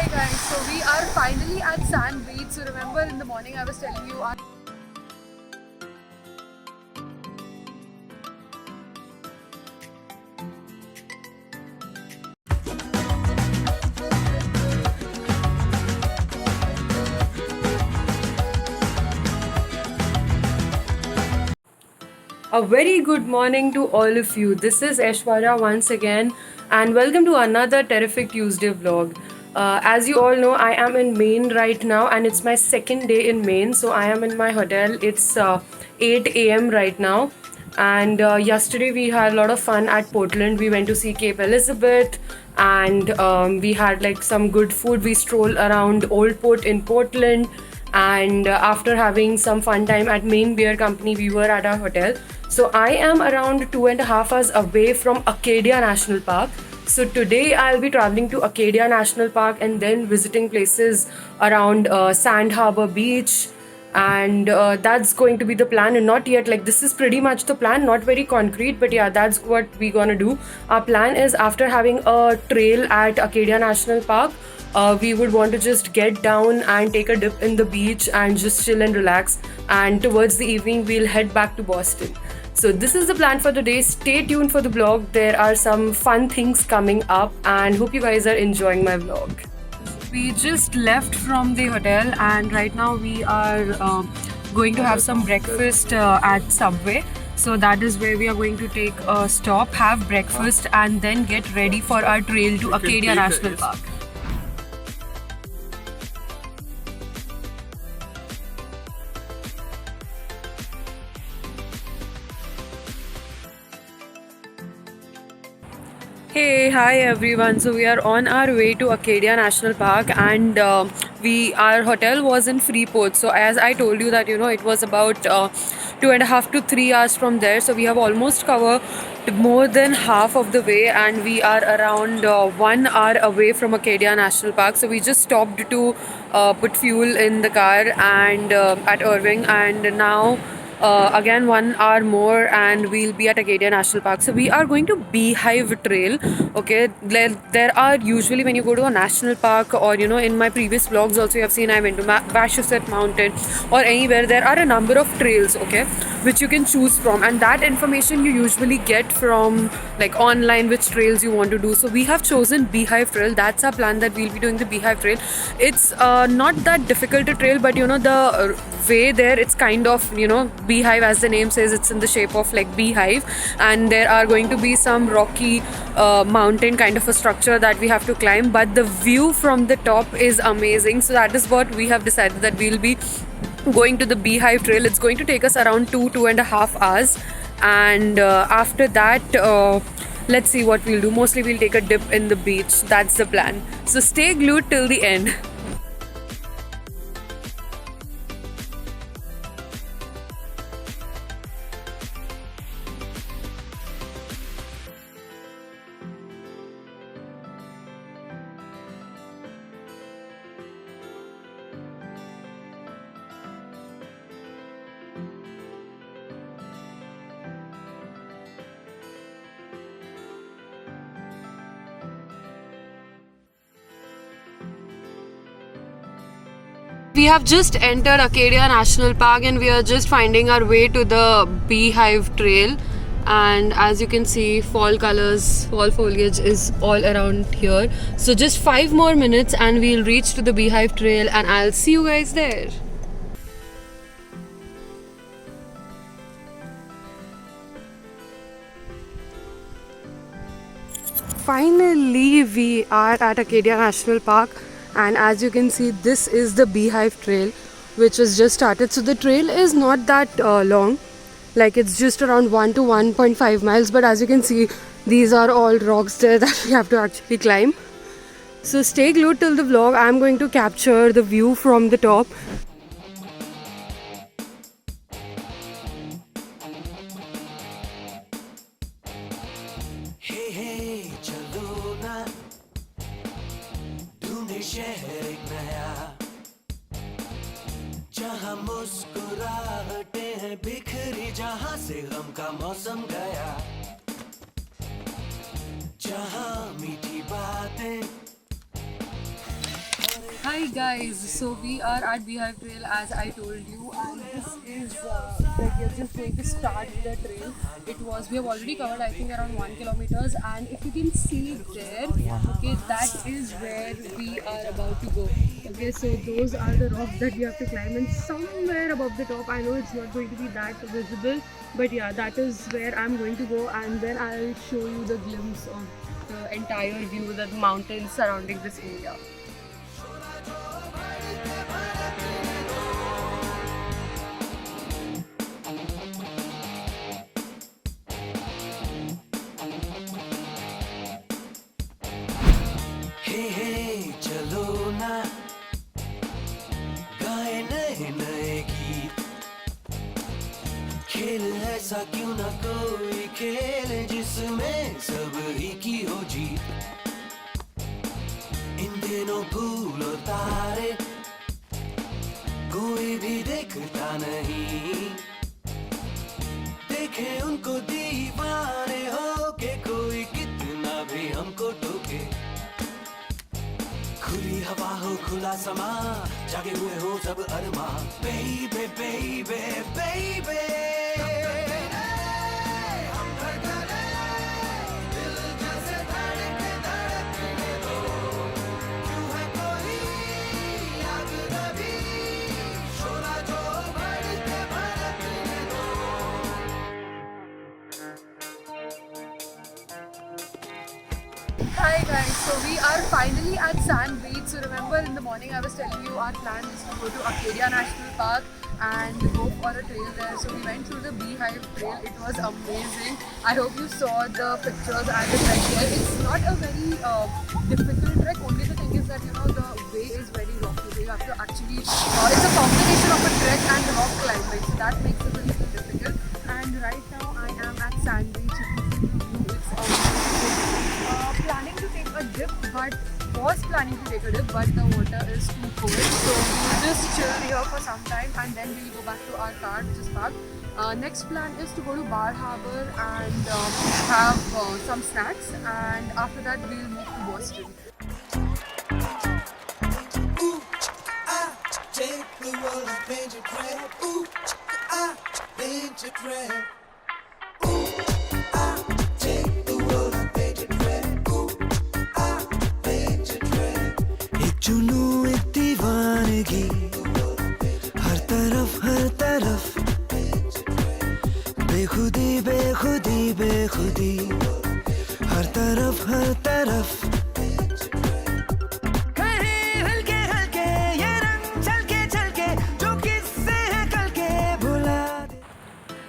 Hi guys, so we are finally at Sand Beach. So remember in the morning I was telling you A very good morning to all of you. This is Aishwarya once again, and welcome to another Terrific Tuesday vlog. As you all know, I am in Maine right now, and it's my second day in Maine. So I am in my hotel. It's 8 a.m. right now, and yesterday we had a lot of fun at Portland. We went to see Cape Elizabeth, and we had like some good food. We strolled around Old Port in Portland, and after having some fun time at Maine Beer Company, we were at our hotel. So I am around 2.5 hours away from Acadia National Park. So today I'll be traveling to Acadia National Park and then visiting places around Sand Harbor Beach, and that's going to be the plan. And not yet, like, this is pretty much the plan, not very concrete, but yeah, that's what we're gonna do. Our plan is, after having a trail at Acadia National Park, we would want to just get down and take a dip in the beach and just chill and relax, and towards the evening we'll head back to Boston. So this is the plan for the day. Stay tuned for the vlog. There are some fun things coming up, and hope you guys are enjoying my vlog. We just left from the hotel, and right now we are going to have some breakfast at Subway. So that is where we are going to take a stop, have breakfast, and then get ready for our trail to Acadia National Park. Hey, hi everyone. So we are on our way to Acadia National Park, and our hotel was in Freeport. So as I told you that it was about 2.5 to 3 hours from there. So we have almost covered more than half of the way, and we are around 1 hour away from Acadia National Park. So we just stopped to put fuel in the car and at Irving, and now again 1 hour more and we'll be at Acadia National Park. So we are going to Beehive Trail. Okay, there are usually, when you go to a national park, or in my previous vlogs also you have seen I went to Wachusett Mountain or anywhere, there are a number of trails, okay, which you can choose from, and that information you usually get from like online, which trails you want to do. So we have chosen Beehive Trail. That's our plan, that we'll be doing the Beehive Trail. It's not that difficult a trail, but the way there, it's kind of beehive, as the name says, it's in the shape of like beehive, and there are going to be some rocky mountain kind of a structure that we have to climb, but the view from the top is amazing. So that is what we have decided, that we'll be going to the Beehive Trail. It's going to take us around 2.5 hours, and after that let's see what we'll do. Mostly we'll take a dip in the beach. That's the plan, so stay glued till the end. We have just entered Acadia National Park, and we are just finding our way to the Beehive Trail. And as you can see, fall colors, fall foliage is all around here. So just 5 more minutes and we'll reach to the Beehive Trail, and I'll see you guys there. Finally, we are at Acadia National Park, and as you can see, this is the Beehive Trail, which has just started. So the trail is not that long, like it's just around 1 to 1.5 miles, but as you can see, these are all rocks there that we have to actually climb. So stay glued till the vlog. I'm going to capture the view from the top. शहर एक नया, जहाँ मुस्कुराहटे हैं बिखरी, जहाँ से गम का मौसम गया, जहाँ मीठी बातें Hi guys, so we are at Beehive Trail as I told you, and this is like we're just going to start the trail. We have already covered I think around 1 kilometers, and if you can see there, okay, that is where we are about to go. Okay, so those are the rocks that we have to climb, and somewhere above the top, I know it's not going to be that visible, but yeah, that is where I'm going to go, and then I'll show you the glimpse of the entire view, the mountains surrounding this area. हे चलो ना गाए नए नए गीत खेल ऐसा क्यों ना कोई खेल जिसमें सब ही की हो जीत इन दिनों फूल और तारे कोई भी देखता नहीं देखे उनको दीवाने हो के कोई कितना भी हमको टोके खुली हवा हो खुला समा जागे हुए हो सब अरमा बेबे बेबे बेबे Hi guys, so we are finally at Sand Beach. So remember in the morning I was telling you our plan is to go to Acadia National Park and go for a trail there. So we went through the Beehive Trail. It was amazing. I hope you saw the pictures and the trek here. It's not a very difficult trek. Only the thing is that the way is very rocky. So you have to actually, it's a combination of a trek and rock climbing. So that makes it a little difficult. And right now I am at Sand Beach. You can see the view. It's amazing. Planning to take a dip, but was planning to take a dip, but the water is too cold. So we'll just chill here for some time and then we'll go back to our car, which is parked. Next plan is to go to Bar Harbor and have some snacks, and after that we'll move to Boston. Ooh, I take the world and paint it red. Ooh, I paint it red. Ooh, I take the world and paint it red. Ooh, I paint it red. एक जुनू एक दीवानगी हर तरफ बेखुदी बेखुदी बेखुदी हर तरफ कहीं हल्के हल्के ये रंग छलके जो किससे है कल के भुला दे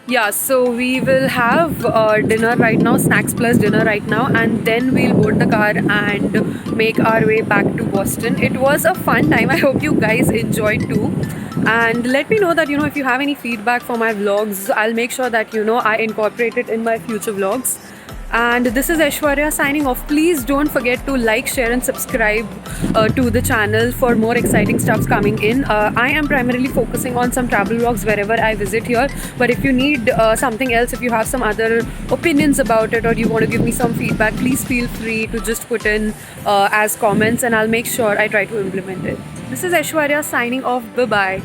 Yeah, so we will have dinner right now, snacks plus dinner right now, and then we'll board the car and make our way back to Boston. It was a fun time. I hope you guys enjoyed too. And let me know that if you have any feedback for my vlogs, I'll make sure that I incorporate it in my future vlogs. And this is Aishwarya signing off. Please don't forget to like, share and subscribe to the channel for more exciting stuff coming in. I am primarily focusing on some travel vlogs wherever I visit here, but if you need something else, if you have some other opinions about it or you want to give me some feedback, please feel free to just put in as comments and I'll make sure I try to implement it. This is Aishwarya signing off. Bye bye.